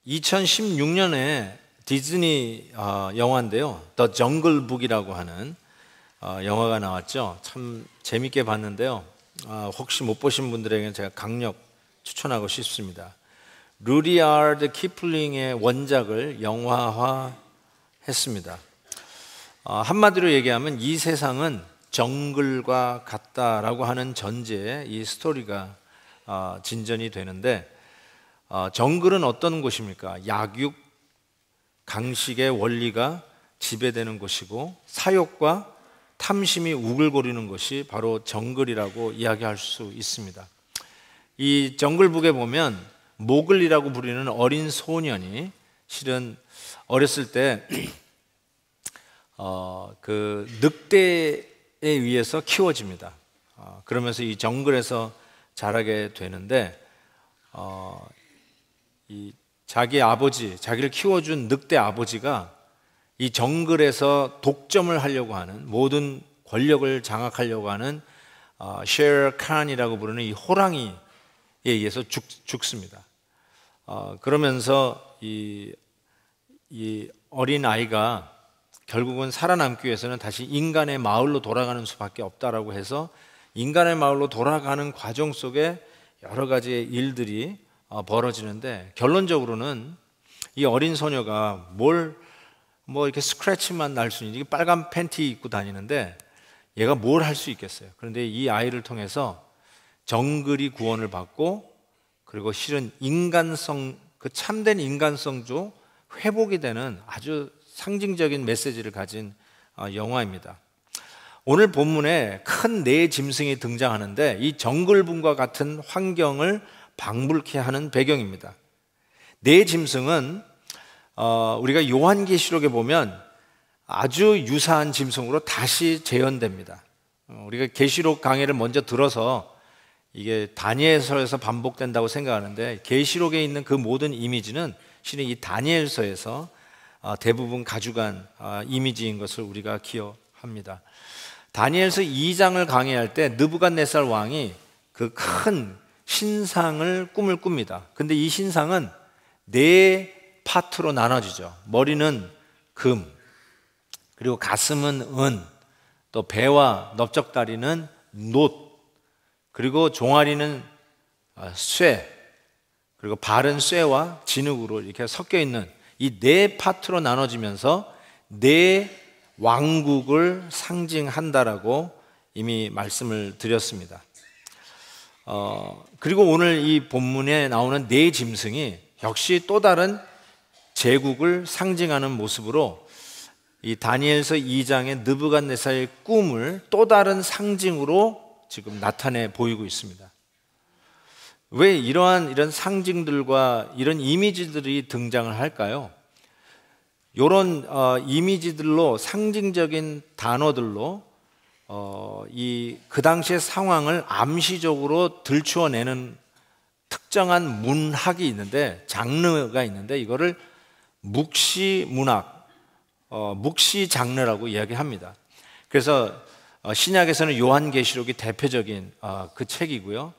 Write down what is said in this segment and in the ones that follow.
(2016년에) 디즈니 영화인데요, 더 정글 북이라고 하는 영화가 나왔죠. 참 재밌게 봤는데요, 혹시 못 보신 분들에게는 제가 강력 추천하고 싶습니다. 루디아드 키플링의 원작을 영화화했습니다. 한마디로 얘기하면 이 세상은 정글과 같다라고 하는 전제에 이 스토리가 진전이 되는데, 정글은 어떤 곳입니까? 약육, 강식의 원리가 지배되는 곳이고 사욕과 탐심이 우글거리는 것이 바로 정글이라고 이야기할 수 있습니다. 이 정글북에 보면 모글리라고 부르는 어린 소년이 실은 어렸을 때 그 늑대에 의해서 키워집니다. 그러면서 이 정글에서 자라게 되는데, 이 자기 아버지, 자기를 키워준 늑대 아버지가 이 정글에서 독점을 하려고 하는, 모든 권력을 장악하려고 하는 셰르 칸이라고 부르는 이 호랑이에 의해서 죽습니다. 그러면서 이 어린 아이가 결국은 살아남기 위해서는 다시 인간의 마을로 돌아가는 수밖에 없다라고 해서 인간의 마을로 돌아가는 과정 속에 여러 가지 일들이 벌어지는데, 결론적으로는 이 어린 소녀가 뭐 이렇게 스크래치만 날 수 있는, 이게 빨간 팬티 입고 다니는데 얘가 뭘 할 수 있겠어요. 그런데 이 아이를 통해서 정글이 구원을 받고, 그리고 실은 인간성, 그 참된 인간성도 회복이 되는 아주 상징적인 메시지를 가진 영화입니다. 오늘 본문에 큰 네 짐승이 등장하는데 이 정글분과 같은 환경을 방불케 하는 배경입니다. 네 짐승은 우리가 요한계시록에 보면 아주 유사한 짐승으로 다시 재현됩니다. 우리가 계시록 강해를 먼저 들어서 이게 다니엘서에서 반복된다고 생각하는데, 계시록에 있는 그 모든 이미지는 실은 이 다니엘서에서 대부분 가져간 이미지인 것을 우리가 기억합니다. 다니엘서 2장을 강해할 때 느부갓네살 왕이 그 큰 신상을 꿈을 꿉니다. 근데 이 신상은 네 파트로 나눠지죠. 머리는 금, 그리고 가슴은 은, 또 배와 넓적다리는 놋, 그리고 종아리는 쇠, 그리고 발은 쇠와 진흙으로 이렇게 섞여 있는 이 네 파트로 나눠지면서 네 왕국을 상징한다라고 이미 말씀을 드렸습니다. 그리고 오늘 이 본문에 나오는 네 짐승이 역시 또 다른 제국을 상징하는 모습으로 이 다니엘서 2장의 느부갓네살의 꿈을 또 다른 상징으로 지금 나타내 보이고 있습니다. 왜 이런 상징들과 이런 이미지들이 등장을 할까요? 이런 이미지들로, 상징적인 단어들로 그 당시의 상황을 암시적으로 들추어내는 특정한 문학이 있는데, 장르가 있는데, 이거를 묵시문학, 묵시장르라고 이야기합니다. 그래서 신약에서는 요한계시록이 대표적인 그 책이고요,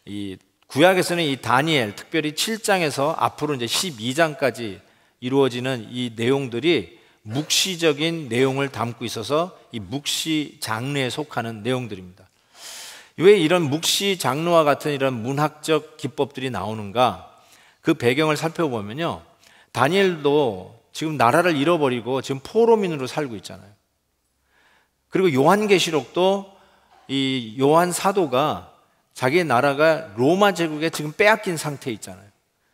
이 구약에서는 이 다니엘, 특별히 7장에서 앞으로 이제 12장까지 이루어지는 이 내용들이 묵시적인 내용을 담고 있어서 이 묵시 장르에 속하는 내용들입니다. 왜 이런 묵시 장르와 같은 이런 문학적 기법들이 나오는가? 그 배경을 살펴보면요, 다니엘도 지금 나라를 잃어버리고 지금 포로민으로 살고 있잖아요. 그리고 요한계시록도 이 요한 사도가 자기의 나라가 로마 제국에 지금 빼앗긴 상태에 있잖아요.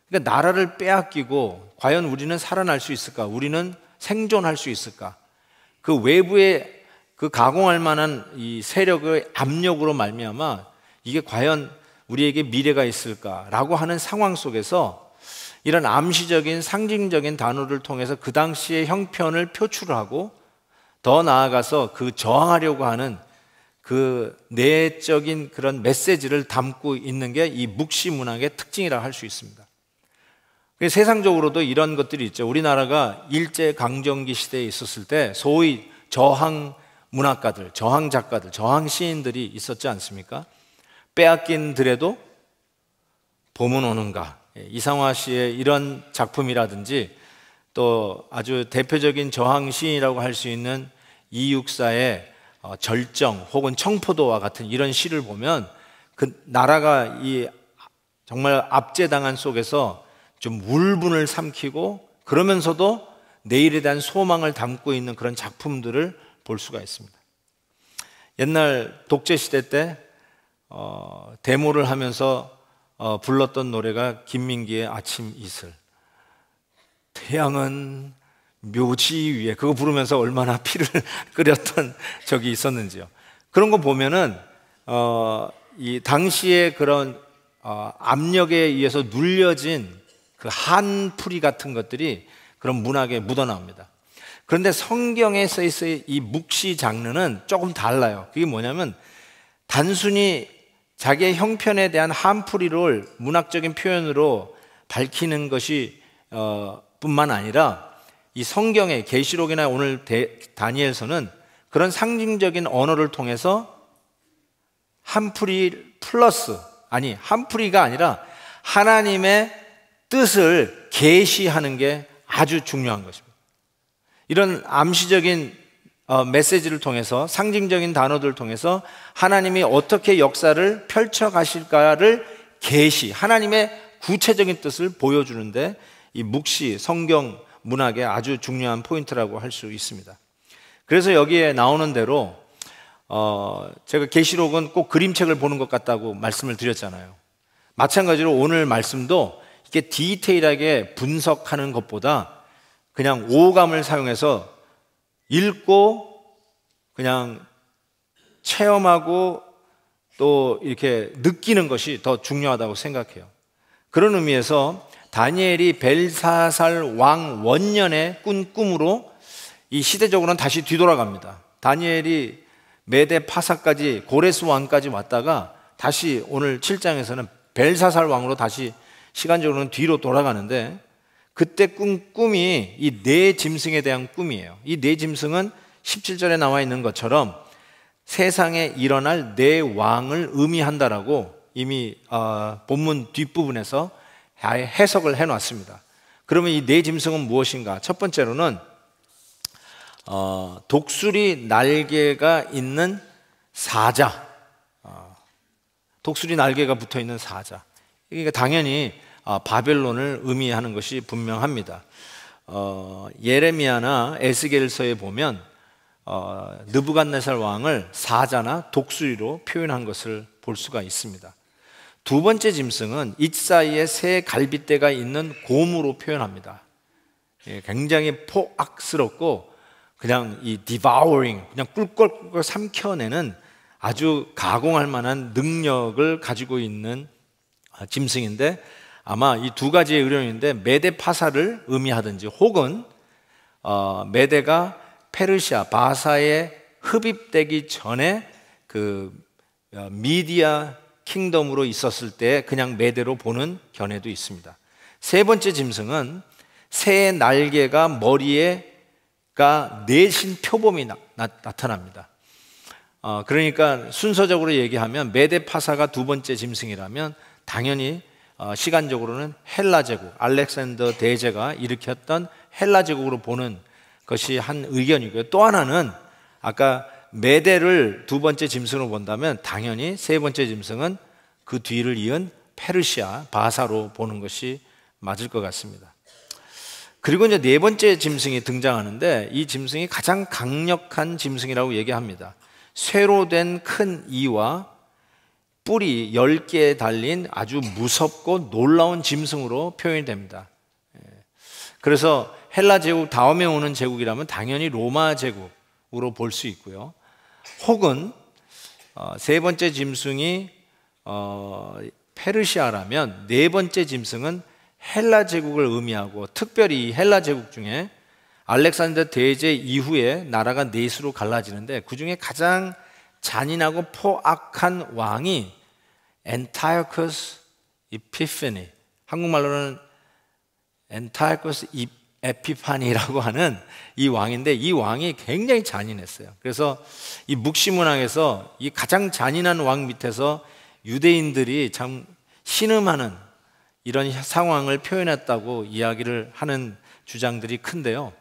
그러니까 나라를 빼앗기고 과연 우리는 살아날 수 있을까? 우리는 생존할 수 있을까? 그 외부에 그 가공할 만한 이 세력의 압력으로 말미암아 이게 과연 우리에게 미래가 있을까라고 하는 상황 속에서 이런 암시적인 상징적인 단어를 통해서 그 당시의 형편을 표출하고, 더 나아가서 그 저항하려고 하는 그 내적인 그런 메시지를 담고 있는 게 이 묵시 문학의 특징이라 할 수 있습니다. 세상적으로도 이런 것들이 있죠. 우리나라가 일제강점기 시대에 있었을 때 소위 저항 문학가들, 저항 작가들, 저항 시인들이 있었지 않습니까? 빼앗긴들에도 봄은 오는가. 이상화 씨의 이런 작품이라든지 또 아주 대표적인 저항 시인이라고 할 수 있는 이육사의 절정 혹은 청포도와 같은 이런 시를 보면 그 나라가 이 정말 압제당한 속에서 좀 울분을 삼키고 그러면서도 내일에 대한 소망을 담고 있는 그런 작품들을 볼 수가 있습니다. 옛날 독재시대 때 데모를 하면서 불렀던 노래가 김민기의 아침 이슬, 태양은 묘지 위에, 그거 부르면서 얼마나 피를 끓였던 적이 있었는지요. 그런 거 보면은 이 당시에 그런 압력에 의해서 눌려진 그 한풀이 같은 것들이 그런 문학에 묻어나옵니다. 그런데 성경에 써 있어의 이 묵시 장르는 조금 달라요. 그게 뭐냐면 단순히 자기의 형편에 대한 한풀이를 문학적인 표현으로 밝히는 것이 뿐만 아니라 이 성경의 계시록이나 오늘 다니엘서는 그런 상징적인 언어를 통해서 한풀이 플러스, 아니 한풀이가 아니라 하나님의 뜻을 계시하는 게 아주 중요한 것입니다. 이런 암시적인 메시지를 통해서, 상징적인 단어들을 통해서 하나님이 어떻게 역사를 펼쳐 가실까를 계시, 하나님의 구체적인 뜻을 보여주는데 이 묵시, 성경 문학의 아주 중요한 포인트라고 할 수 있습니다. 그래서 여기에 나오는 대로 제가 계시록은 꼭 그림책을 보는 것 같다고 말씀을 드렸잖아요. 마찬가지로 오늘 말씀도 이렇게 디테일하게 분석하는 것보다 그냥 오감을 사용해서 읽고 그냥 체험하고 또 이렇게 느끼는 것이 더 중요하다고 생각해요. 그런 의미에서 다니엘이 벨사살 왕 원년에 꾼 꿈으로 이 시대적으로는 다시 뒤돌아갑니다. 다니엘이 메데 파사까지, 고레스 왕까지 왔다가 다시 오늘 7장에서는 벨사살 왕으로 다시 시간적으로는 뒤로 돌아가는데, 그때 꾼 꿈이 이 네 짐승에 대한 꿈이에요. 이 네 짐승은 17절에 나와 있는 것처럼 세상에 일어날 네 왕을 의미한다라고 이미 본문 뒷부분에서 해석을 해놨습니다. 그러면 이 네 짐승은 무엇인가? 첫 번째로는 독수리 날개가 있는 사자, 독수리 날개가 붙어 있는 사자. 그러니까 당연히 바벨론을 의미하는 것이 분명합니다. 예레미야나 에스겔서에 보면 느부갓네살 왕을 사자나 독수리로 표현한 것을 볼 수가 있습니다. 두 번째 짐승은 이사이에 새 갈빗대가 있는 곰으로 표현합니다. 굉장히 포악스럽고 그냥 이 devouring, 그냥 꿀꺽꿀꺽 삼켜내는 아주 가공할 만한 능력을 가지고 있는 짐승인데, 아마 이 두 가지의 의견인데 메데 파사를 의미하든지 혹은 메데가 페르시아 바사에 흡입되기 전에 그 미디아 킹덤으로 있었을 때 그냥 메데로 보는 견해도 있습니다. 세 번째 짐승은 새의 날개가 머리에가 내신 표범이 나타납니다. 그러니까 순서적으로 얘기하면 메데 파사가 두 번째 짐승이라면 당연히 시간적으로는 헬라 제국, 알렉산더 대제가 일으켰던 헬라 제국으로 보는 것이 한 의견이고요. 또 하나는 아까 메데를 두 번째 짐승으로 본다면 당연히 세 번째 짐승은 그 뒤를 이은 페르시아, 바사로 보는 것이 맞을 것 같습니다. 그리고 이제 네 번째 짐승이 등장하는데 이 짐승이 가장 강력한 짐승이라고 얘기합니다. 쇠로 된 큰 이와 뿔이 10개에 달린 아주 무섭고 놀라운 짐승으로 표현이 됩니다. 그래서 헬라 제국 다음에 오는 제국이라면 당연히 로마 제국으로 볼 수 있고요. 혹은 세 번째 짐승이 페르시아라면 네 번째 짐승은 헬라 제국을 의미하고, 특별히 헬라 제국 중에 알렉산더 대제 이후에 나라가 넷으로 갈라지는데 그 중에 가장 잔인하고 포악한 왕이 엔타이커스 이피파니, 한국말로는 엔타이커스 에피파니라고 하는 이 왕인데, 이 왕이 굉장히 잔인했어요. 그래서 이 묵시문학에서 이 가장 잔인한 왕 밑에서 유대인들이 참 신음하는 이런 상황을 표현했다고 이야기를 하는 주장들이 큰데요.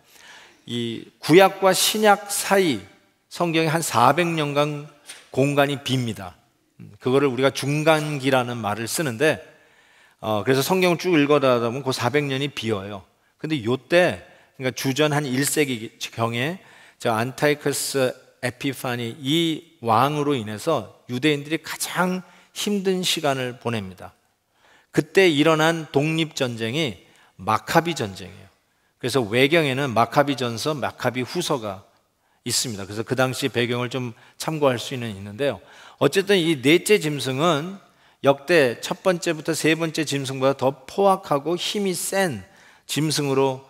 이 구약과 신약 사이 성경에 한 400년간 공간이 빕니다. 그거를 우리가 중간기라는 말을 쓰는데, 그래서 성경을 쭉 읽어다 보면 그 400년이 비어요. 근데 요때, 그러니까 주전 한 1세기경에 저 안타이커스 에피파니 이 왕으로 인해서 유대인들이 가장 힘든 시간을 보냅니다. 그때 일어난 독립전쟁이 마카비 전쟁이에요. 그래서 외경에는 마카비전서, 마카비후서가 있습니다. 그래서 그 당시 배경을 좀 참고할 수는 있는데요. 어쨌든 이 넷째 짐승은 역대 첫 번째부터 세 번째 짐승보다 더 포악하고 힘이 센 짐승으로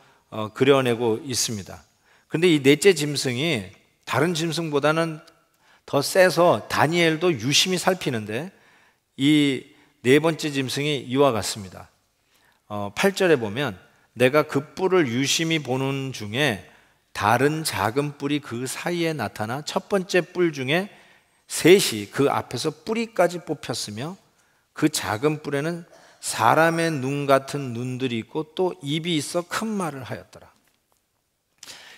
그려내고 있습니다. 그런데 이 넷째 짐승이 다른 짐승보다는 더 세서 다니엘도 유심히 살피는데, 이 네 번째 짐승이 이와 같습니다. 8절에 보면 내가 그 뿔을 유심히 보는 중에 다른 작은 뿔이 그 사이에 나타나 첫 번째 뿔 중에 셋이 그 앞에서 뿌리까지 뽑혔으며 그 작은 뿔에는 사람의 눈 같은 눈들이 있고 또 입이 있어 큰 말을 하였더라.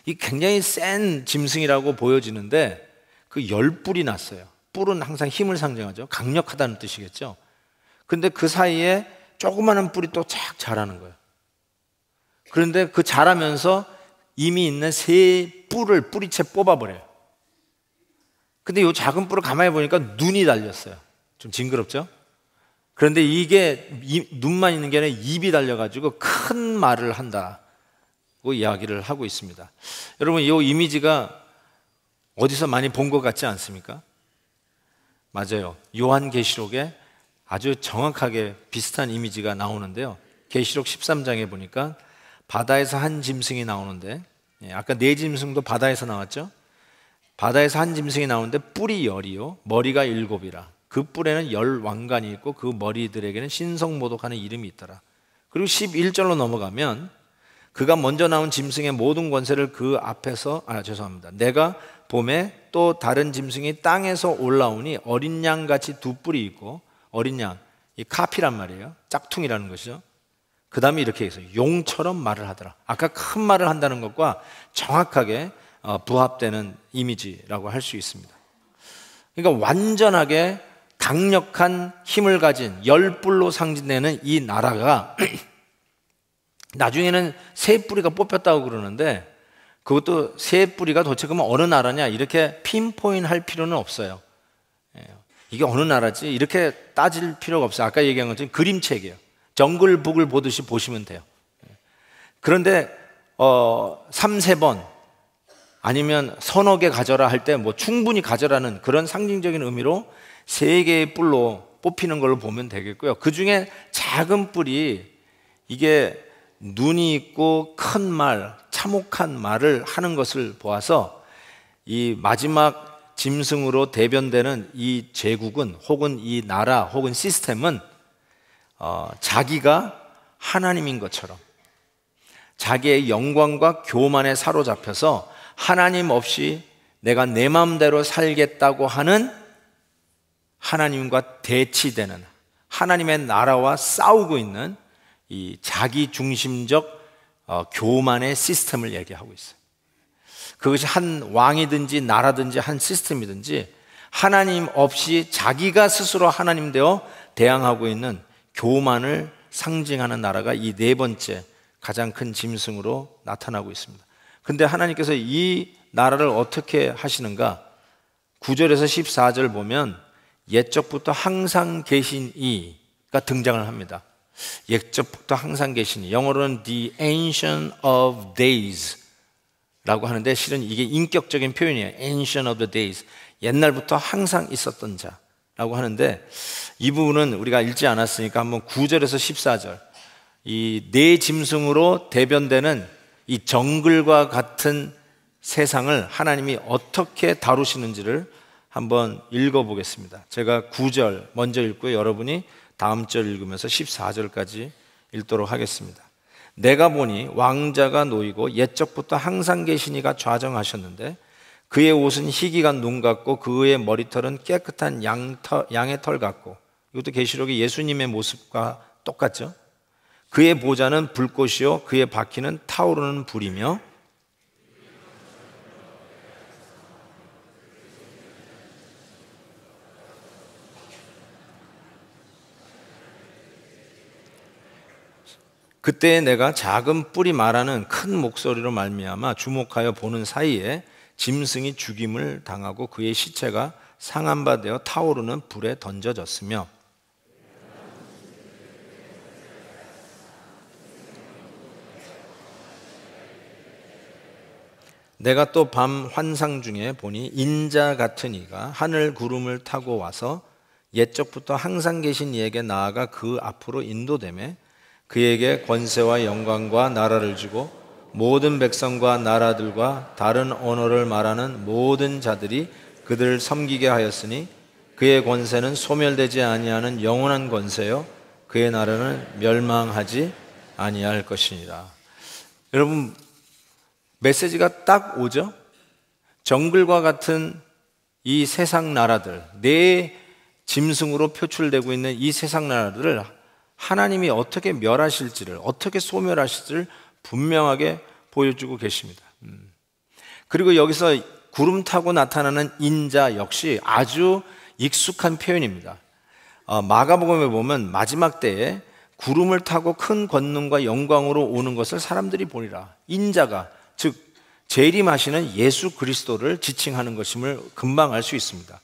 이 굉장히 센 짐승이라고 보여지는데 그 10뿔이 났어요. 뿔은 항상 힘을 상징하죠. 강력하다는 뜻이겠죠. 근데 그 사이에 조그마한 뿔이 또 착 자라는 거예요. 그런데 그 자라면서 이미 있는 세 뿔을 뿌리채 뽑아버려요. 근데 이 작은 뿔을 가만히 보니까 눈이 달렸어요. 좀 징그럽죠? 그런데 이게 눈만 있는 게 아니라 입이 달려가지고 큰 말을 한다고 이야기를 하고 있습니다. 여러분, 이 이미지가 어디서 많이 본 것 같지 않습니까? 맞아요. 요한계시록에 아주 정확하게 비슷한 이미지가 나오는데요. 계시록 13장에 보니까 바다에서 한 짐승이 나오는데, 아까 네 짐승도 바다에서 나왔죠? 바다에서 한 짐승이 나오는데 뿔이 10이요 머리가 7이라. 그 뿔에는 10왕관이 있고 그 머리들에게는 신성모독하는 이름이 있더라. 그리고 11절로 넘어가면 그가 먼저 나온 짐승의 모든 권세를 그 앞에서 내가 봄에 또 다른 짐승이 땅에서 올라오니 어린 양같이 두 뿔이 있고, 어린 양, 이 카피란 말이에요. 짝퉁이라는 것이죠. 그 다음에 이렇게 해서 용처럼 말을 하더라. 아까 큰 말을 한다는 것과 정확하게 부합되는 이미지라고 할 수 있습니다. 그러니까 완전하게 강력한 힘을 가진 10뿔로 상징되는 이 나라가 나중에는 세 뿌리가 뽑혔다고 그러는데, 그것도 세 뿌리가 도대체 그러면 어느 나라냐 이렇게 핀포인 할 필요는 없어요. 이게 어느 나라지 이렇게 따질 필요가 없어요. 아까 얘기한 것처럼 그림책이에요. 정글북을 보듯이 보시면 돼요. 그런데 3-4번 아니면 서너 개 가져라 할 때 뭐 충분히 가져라는 그런 상징적인 의미로 3개의 뿔로 뽑히는 걸로 보면 되겠고요. 그 중에 작은 뿔이 이게 눈이 있고 큰 말, 참혹한 말을 하는 것을 보아서 이 마지막 짐승으로 대변되는 이 제국은, 혹은 이 나라, 혹은 시스템은 자기가 하나님인 것처럼 자기의 영광과 교만에 사로잡혀서 하나님 없이 내가 내 마음대로 살겠다고 하는 하나님과 대치되는, 하나님의 나라와 싸우고 있는 이 자기 중심적 교만의 시스템을 얘기하고 있어요. 그것이 한 왕이든지 나라든지 한 시스템이든지 하나님 없이 자기가 스스로 하나님 되어 대항하고 있는 교만을 상징하는 나라가 이 네 번째 가장 큰 짐승으로 나타나고 있습니다. 근데 하나님께서 이 나라를 어떻게 하시는가? 9절에서 14절 보면 옛적부터 항상 계신 이가 등장을 합니다. 옛적부터 항상 계신 이, 영어로는 The Ancient of Days 라고 하는데 실은 이게 인격적인 표현이에요. Ancient of the Days, 옛날부터 항상 있었던 자라고 하는데, 이 부분은 우리가 읽지 않았으니까 한번 9절에서 14절, 이 네 짐승으로 대변되는 이 정글과 같은 세상을 하나님이 어떻게 다루시는지를 한번 읽어보겠습니다. 제가 9절 먼저 읽고요, 여러분이 다음 절 읽으면서 14절까지 읽도록 하겠습니다. 내가 보니 왕자가 놓이고 옛적부터 항상 계시니가 좌정하셨는데 그의 옷은 희기가 눈 같고 그의 머리털은 깨끗한 양의 털 같고, 이것도 계시록의 예수님의 모습과 똑같죠. 그의 보좌는 불꽃이요 그의 바퀴는 타오르는 불이며 그때 내가 작은 뿔이 말하는 큰 목소리로 말미암아 주목하여 보는 사이에 짐승이 죽임을 당하고 그의 시체가 상한 바 되어 타오르는 불에 던져졌으며 내가 또 밤 환상 중에 보니 인자 같은 이가 하늘 구름을 타고 와서 옛적부터 항상 계신 이에게 나아가 그 앞으로 인도되매 그에게 권세와 영광과 나라를 주고 모든 백성과 나라들과 다른 언어를 말하는 모든 자들이 그들을 섬기게 하였으니 그의 권세는 소멸되지 아니하는 영원한 권세요 그의 나라는 멸망하지 아니할 것이니라. 여러분, 메시지가 딱 오죠? 정글과 같은 이 세상 나라들, 내 짐승으로 표출되고 있는 이 세상 나라들을 하나님이 어떻게 멸하실지를, 어떻게 소멸하실지를 분명하게 보여주고 계십니다. 그리고 여기서 구름 타고 나타나는 인자 역시 아주 익숙한 표현입니다. 마가복음에 보면 마지막 때에 구름을 타고 큰 권능과 영광으로 오는 것을 사람들이 보리라. 인자가, 즉 재림하시는 예수 그리스도를 지칭하는 것임을 금방 알 수 있습니다.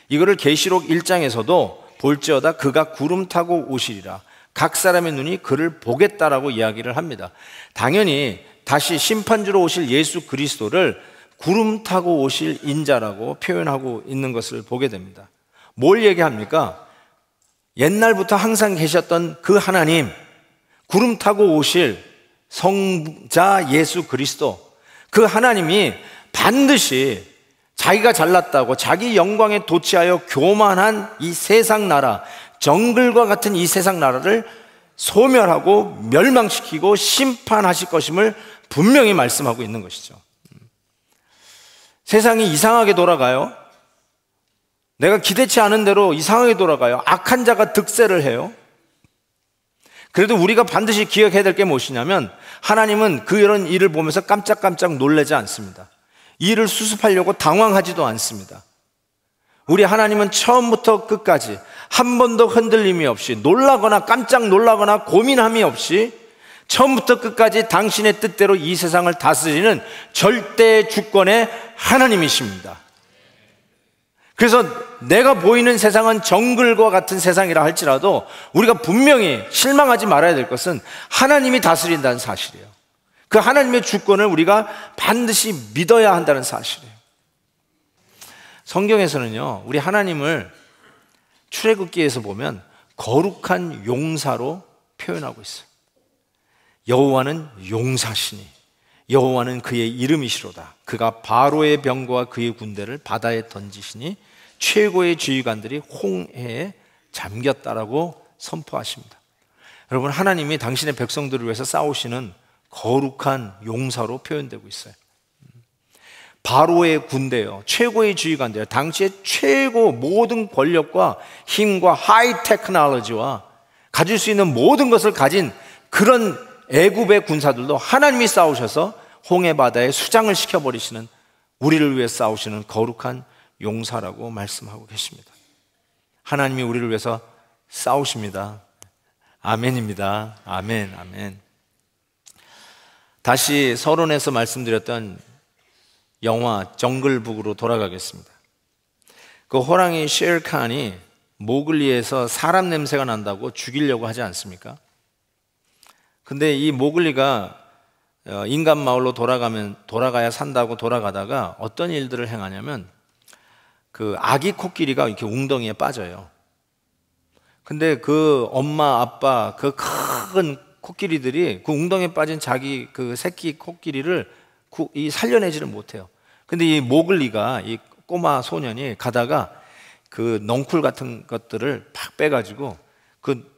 이거를 계시록 1장에서도 볼지어다 그가 구름 타고 오시리라. 각 사람의 눈이 그를 보겠다라고 이야기를 합니다. 당연히 다시 심판주로 오실 예수 그리스도를 구름 타고 오실 인자라고 표현하고 있는 것을 보게 됩니다. 뭘 얘기합니까? 옛날부터 항상 계셨던 그 하나님, 구름 타고 오실 성자 예수 그리스도, 그 하나님이 반드시 자기가 잘났다고 자기 영광에 도취하여 교만한 이 세상 나라, 정글과 같은 이 세상 나라를 소멸하고 멸망시키고 심판하실 것임을 분명히 말씀하고 있는 것이죠. 세상이 이상하게 돌아가요. 내가 기대치 않은 대로 이상하게 돌아가요. 악한 자가 득세를 해요. 그래도 우리가 반드시 기억해야 될 게 무엇이냐면 하나님은 그런 일을 보면서 깜짝깜짝 놀라지 않습니다. 이 일을 수습하려고 당황하지도 않습니다. 우리 하나님은 처음부터 끝까지 한 번도 흔들림이 없이, 놀라거나 깜짝 놀라거나 고민함이 없이 처음부터 끝까지 당신의 뜻대로 이 세상을 다스리는 절대 주권의 하나님이십니다. 그래서 내가 보이는 세상은 정글과 같은 세상이라 할지라도 우리가 분명히 실망하지 말아야 될 것은 하나님이 다스린다는 사실이에요. 그 하나님의 주권을 우리가 반드시 믿어야 한다는 사실이에요. 성경에서는요, 우리 하나님을 출애굽기에서 보면 거룩한 용사로 표현하고 있어요. 여호와는 용사시니 여호와는 그의 이름이시로다. 그가 바로의 병거와 그의 군대를 바다에 던지시니 최고의 지휘관들이 홍해에 잠겼다라고 선포하십니다. 여러분, 하나님이 당신의 백성들을 위해서 싸우시는 거룩한 용사로 표현되고 있어요. 바로의 군대요, 최고의 지휘관들, 당시의 최고 모든 권력과 힘과 하이 테크놀로지와 가질 수 있는 모든 것을 가진 그런 애굽의 군사들도 하나님이 싸우셔서 홍해 바다에 수장을 시켜버리시는, 우리를 위해 싸우시는 거룩한 용사라고 말씀하고 계십니다. 하나님이 우리를 위해서 싸우십니다. 아멘입니다. 아멘, 아멘. 다시 서론에서 말씀드렸던 영화 정글북으로 돌아가겠습니다. 그 호랑이 셰르칸이 모글리에서 사람 냄새가 난다고 죽이려고 하지 않습니까? 근데 이 모글리가 인간 마을로 돌아가야 산다고 돌아가다가 어떤 일들을 행하냐면 그 아기 코끼리가 이렇게 웅덩이에 빠져요. 근데 그 엄마 아빠 그 큰 코끼리들이 그 웅덩이에 빠진 자기 그 새끼 코끼리를 살려내지를 못해요. 근데 이 모글리가, 이 꼬마 소년이 가다가 그 넝쿨 같은 것들을 팍 빼가지고 그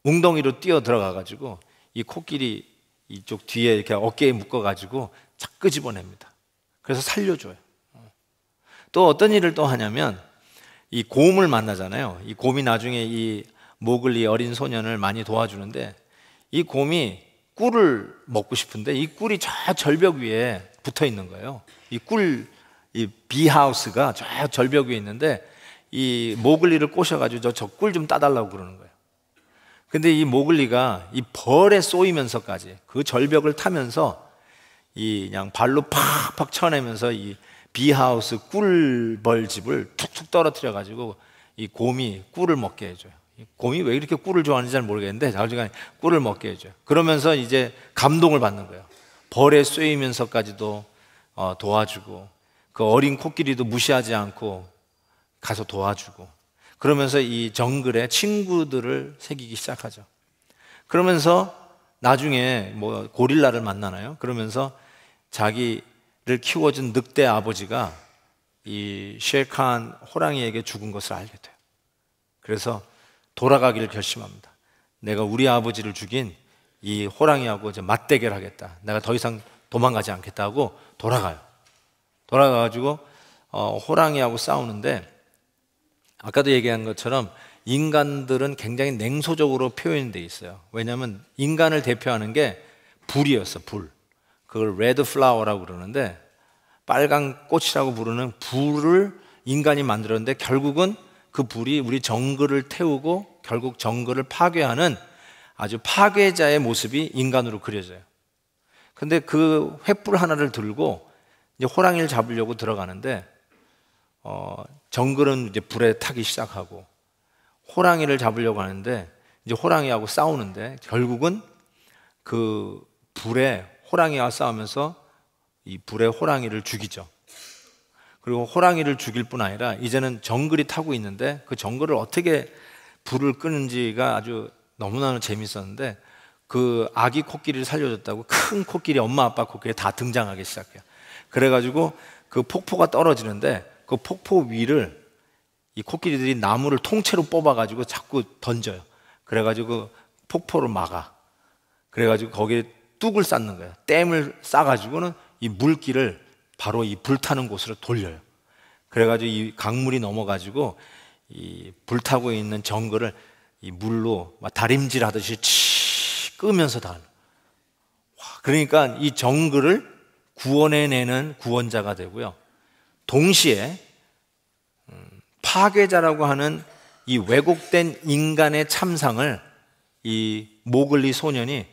웅덩이로 뛰어 들어가가지고 이 코끼리 이쪽 뒤에 이렇게 어깨에 묶어가지고 착 끄집어냅니다. 그래서 살려줘요. 또 어떤 일을 또 하냐면 이 곰을 만나잖아요. 이 곰이 나중에 이 모글리 어린 소년을 많이 도와주는데, 이 곰이 꿀을 먹고 싶은데 이 꿀이 저 절벽 위에 붙어 있는 거예요. 이 비하우스가 저 절벽 위에 있는데 이 모글리를 꼬셔가지고 저 꿀 좀 따달라고 그러는 거예요. 근데 이 모글리가 이 벌에 쏘이면서까지 그 절벽을 타면서 이 그냥 발로 팍팍 쳐내면서 이 비하우스 꿀벌집을 툭툭 떨어뜨려 가지고 이 곰이 꿀을 먹게 해줘요. 이 곰이 왜 이렇게 꿀을 좋아하는지 잘 모르겠는데 자주간 꿀을 먹게 해줘요. 그러면서 이제 감동을 받는 거예요. 벌에 쏘이면서까지도 도와주고, 그 어린 코끼리도 무시하지 않고 가서 도와주고, 그러면서 이 정글에 친구들을 새기기 시작하죠. 그러면서 나중에 뭐 고릴라를 만나나요? 그러면서 자기를 키워준 늑대 아버지가 이 셰칸 호랑이에게 죽은 것을 알게 돼요. 그래서 돌아가기를 결심합니다. 내가 우리 아버지를 죽인 이 호랑이하고 이제 맞대결하겠다. 내가 더 이상 도망가지 않겠다고 돌아가요. 돌아가가지고 호랑이하고 싸우는데, 아까도 얘기한 것처럼 인간들은 굉장히 냉소적으로 표현되어 있어요. 왜냐하면 인간을 대표하는 게 불이었어, 불. 그걸 레드 플라워라고 그러는데, 빨간 꽃이라고 부르는 불을 인간이 만들었는데, 결국은 그 불이 우리 정글을 태우고 결국 정글을 파괴하는 아주 파괴자의 모습이 인간으로 그려져요. 근데 그 횃불 하나를 들고 이제 호랑이를 잡으려고 들어가는데, 정글은 이제 불에 타기 시작하고 호랑이를 잡으려고 하는데 이제 호랑이하고 싸우는데, 결국은 그 불에 호랑이와 싸우면서 이 불에 호랑이를 죽이죠. 그리고 호랑이를 죽일 뿐 아니라 이제는 정글이 타고 있는데 그 정글을 어떻게 불을 끄는지가 아주 너무나 재밌었는데, 그 아기 코끼리를 살려줬다고 큰 코끼리, 엄마 아빠 코끼리 다 등장하기 시작해요. 그래가지고 그 폭포가 떨어지는데 그 폭포 위를 이 코끼리들이 나무를 통째로 뽑아가지고 자꾸 던져요. 그래가지고 그 폭포를 막아. 그래가지고 거기에 뚝을 쌓는 거예요. 댐을 쌓아가지고는 이 물길을 바로 이 불타는 곳으로 돌려요. 그래가지고 이 강물이 넘어가지고 이 불타고 있는 정글을 이 물로 막 다림질 하듯이 치 끄면서 다. 그러니까 이 정글을 구원해내는 구원자가 되고요. 동시에 파괴자라고 하는 이 왜곡된 인간의 참상을 이 모글리 소년이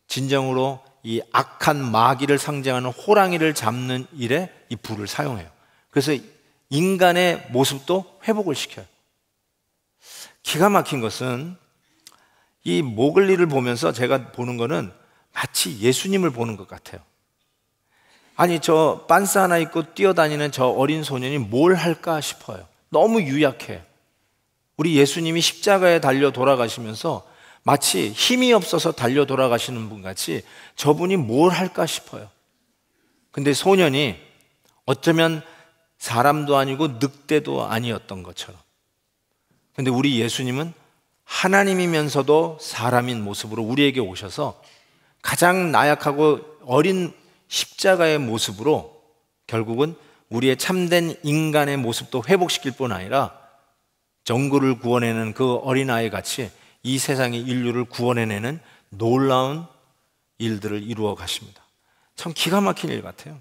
진정으로 이 악한 마귀를 상징하는 호랑이를 잡는 일에 이 불을 사용해요. 그래서 인간의 모습도 회복을 시켜요. 기가 막힌 것은 이 모글리를 보면서 제가 보는 거는 마치 예수님을 보는 것 같아요. 아니, 저 빤스 하나 입고 뛰어다니는 저 어린 소년이 뭘 할까 싶어요. 너무 유약해. 우리 예수님이 십자가에 달려 돌아가시면서 마치 힘이 없어서 달려 돌아가시는 분 같이 저분이 뭘 할까 싶어요. 근데 소년이 어쩌면 사람도 아니고 늑대도 아니었던 것처럼, 근데 우리 예수님은 하나님이면서도 사람인 모습으로 우리에게 오셔서 가장 나약하고 어린 십자가의 모습으로 결국은 우리의 참된 인간의 모습도 회복시킬 뿐 아니라 정글을 구원해내는 그 어린아이 같이 이 세상의 인류를 구원해내는 놀라운 일들을 이루어 가십니다. 참 기가 막힌 일 같아요.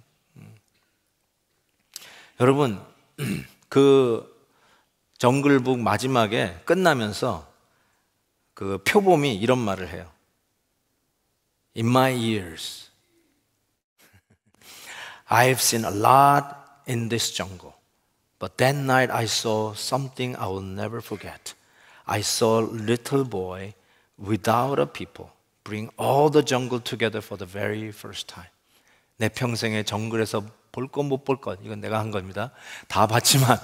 여러분, 그 정글북 마지막에 끝나면서 그 표범이 이런 말을 해요. In my years, I've seen a lot in this jungle. But that night I saw something I will never forget. I saw a little boy without a people bring all the jungle together for the very first time. 내 평생에 정글에서 볼 것 못 볼 것, 이건 내가 한 겁니다. 다 봤지만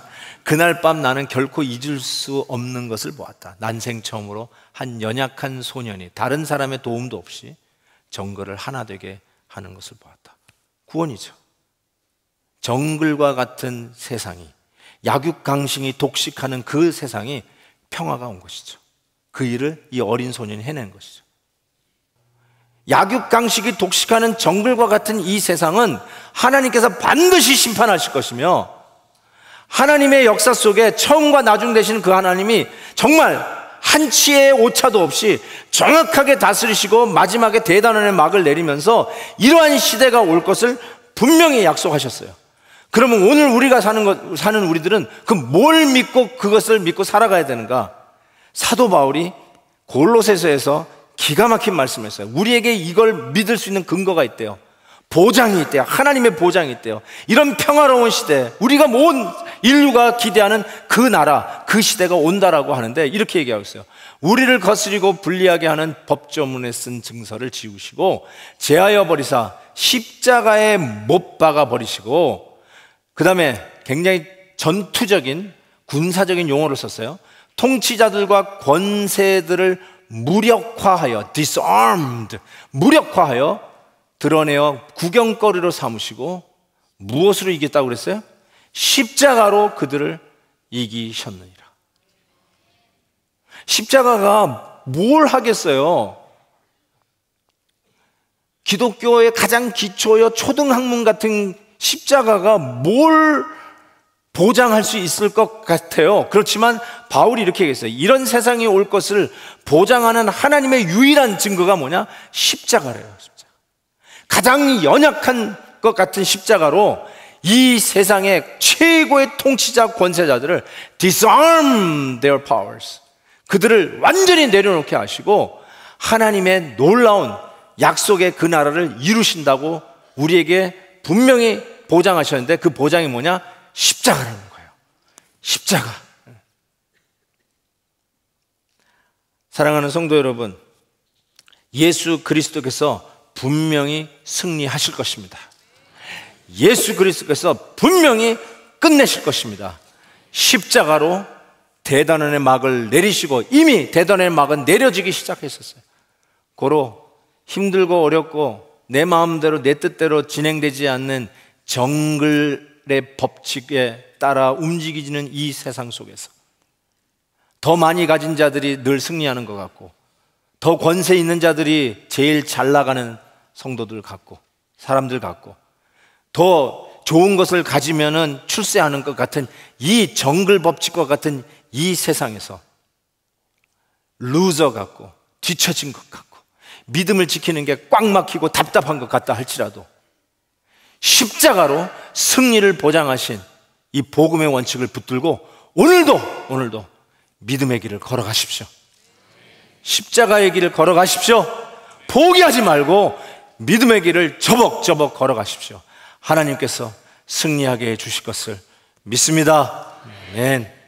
그날 밤 나는 결코 잊을 수 없는 것을 보았다. 난생 처음으로 한 연약한 소년이 다른 사람의 도움도 없이 정글을 하나 되게 하는 것을 보았다. 구원이죠. 정글과 같은 세상이, 약육강식이 독식하는 그 세상이 평화가 온 것이죠. 그 일을 이 어린 소년이 해낸 것이죠. 약육강식이 독식하는 정글과 같은 이 세상은 하나님께서 반드시 심판하실 것이며, 하나님의 역사 속에 처음과 나중 되시는 그 하나님이 정말 한치의 오차도 없이 정확하게 다스리시고 마지막에 대단원의 막을 내리면서 이러한 시대가 올 것을 분명히 약속하셨어요. 그러면 오늘 우리가 사는 우리들은 그 뭘 믿고 그것을 믿고 살아가야 되는가? 사도 바울이 골로새서에서 기가 막힌 말씀을 했어요. 우리에게 이걸 믿을 수 있는 근거가 있대요. 보장이 있대요. 하나님의 보장이 있대요. 이런 평화로운 시대, 우리가 온 인류가 기대하는 그 나라, 그 시대가 온다라고 하는데 이렇게 얘기하고 있어요. 우리를 거스리고 불리하게 하는 법조문에 쓴 증서를 지우시고 제하여 버리사 십자가에 못 박아 버리시고, 그 다음에 굉장히 전투적인 군사적인 용어를 썼어요. 통치자들과 권세들을 무력화하여, disarmed, 무력화하여 드러내어 구경거리로 삼으시고 무엇으로 이겼다고 그랬어요? 십자가로 그들을 이기셨느니라. 십자가가 뭘 하겠어요? 기독교의 가장 기초여 초등학문 같은 십자가가 뭘 보장할 수 있을 것 같아요. 그렇지만 바울이 이렇게 얘기했어요. 이런 세상이 올 것을 보장하는 하나님의 유일한 증거가 뭐냐? 십자가래요. 십자가. 가장 연약한 것 같은 십자가로 이 세상의 최고의 통치자 권세자들을 disarm their powers, 그들을 완전히 내려놓게 하시고 하나님의 놀라운 약속의 그 나라를 이루신다고 우리에게 분명히 보장하셨는데, 그 보장이 뭐냐? 십자가라는 거예요. 십자가. 사랑하는 성도 여러분, 예수 그리스도께서 분명히 승리하실 것입니다. 예수 그리스도께서 분명히 끝내실 것입니다. 십자가로 대단원의 막을 내리시고, 이미 대단원의 막은 내려지기 시작했었어요. 고로 힘들고 어렵고 내 마음대로 내 뜻대로 진행되지 않는 정글의 법칙에 따라 움직이지는 이 세상 속에서 더 많이 가진 자들이 늘 승리하는 것 같고, 더 권세 있는 자들이 제일 잘 나가는 성도들 같고, 사람들 같고, 더 좋은 것을 가지면은 출세하는 것 같은 이 정글 법칙과 같은 이 세상에서 루저 같고 뒤처진 것 같고 믿음을 지키는 게 꽉 막히고 답답한 것 같다 할지라도 십자가로 승리를 보장하신 이 복음의 원칙을 붙들고 오늘도 믿음의 길을 걸어가십시오. 십자가의 길을 걸어가십시오. 포기하지 말고 믿음의 길을 저벅저벅 걸어가십시오. 하나님께서 승리하게 해주실 것을 믿습니다. 아멘.